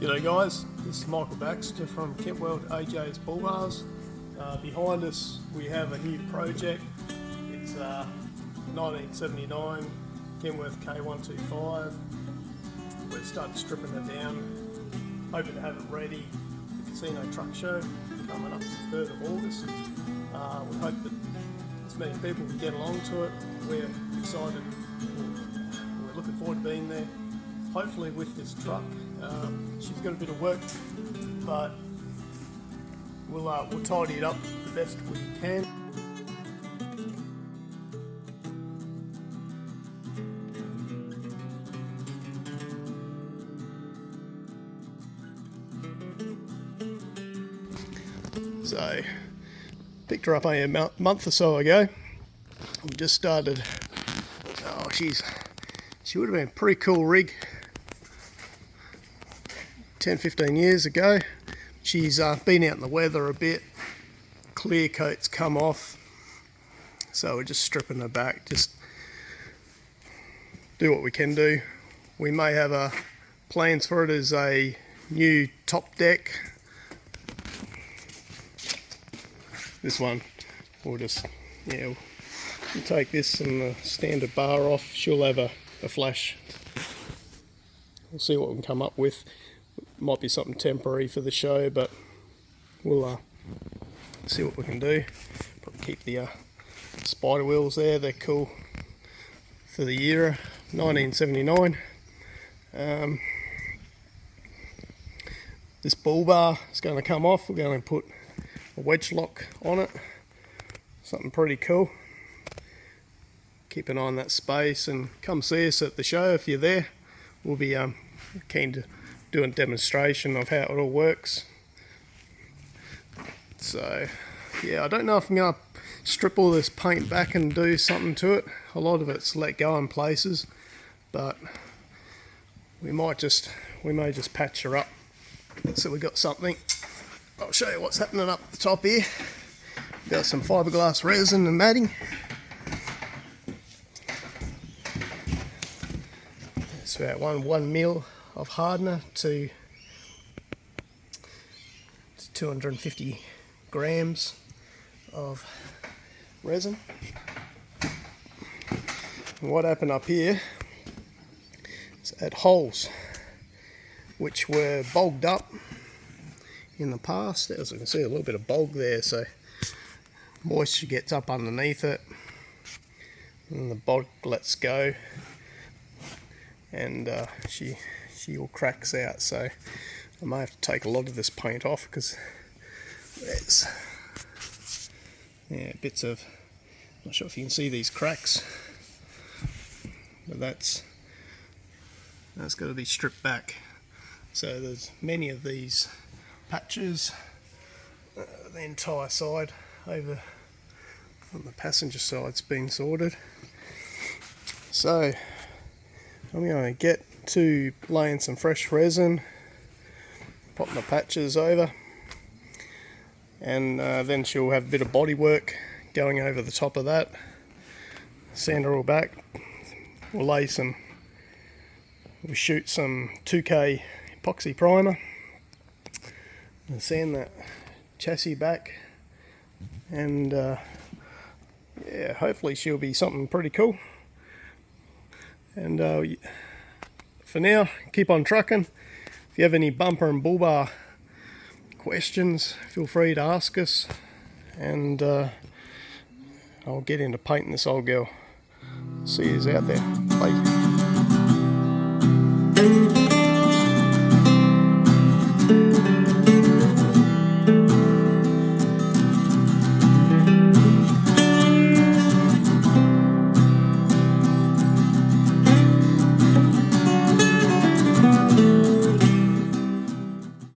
G'day guys, this is Michael Baxter from Kentworld AJ's Bull Bars. Behind us we have a new project. It's 1979 Kenworth K125. We're starting stripping it down, hoping to have it ready for the Casino Truck Show coming up the 3rd of August. We hope that as many people can get along to it. We're excited, we're looking forward to being there. Hopefully with this truck. She's got a bit of work, but we'll tidy it up the best we can. So, picked her up a month or so ago. We just started. Oh, she would have been a pretty cool rig 10-15 years ago. She's been out in the weather a bit, clear coat's come off, so we're just stripping her back, just do what we can do. We may have plans for it as a new top deck. This one we'll just we'll take this and the standard bar off. She'll have a flash. We'll see what we can come up with. Might be something temporary for the show, but we'll see what we can do. Probably keep the spider wheels there, they're cool for the era, 1979. This bull bar is going to come off. We're going to put a wedge lock on it, something pretty cool. Keep an eye on that space and come see us at the show if you're there. We'll be keen to do a demonstration of how it all works. So yeah, I don't know if I'm going to strip all this paint back and do something to it. A lot of it's let go in places, but we may just patch her up so we got something. I'll show you what's happening up the top here. Got some fiberglass resin and matting. It's about 1 mil of hardener to 250 grams of resin. And what happened up here is at holes which were bogged up in the past. As you can see, a little bit of bog there, so moisture gets up underneath it and the bog lets go, and she all cracks out. So I may have to take a lot of this paint off because there's bits of, I'm not sure if you can see these cracks, but that's got to be stripped back. So there's many of these patches, the entire side over on the passenger side's been sorted. So I'm going to get to laying some fresh resin, popping the patches over, and then she'll have a bit of body work going over the top of that. Sand her all back. We'll shoot some 2K epoxy primer and sand that chassis back, and yeah, hopefully she'll be something pretty cool. And for now, keep on trucking. If you have any bumper and bull bar questions, feel free to ask us, and I'll get into painting this old girl. See yous out there. Bye.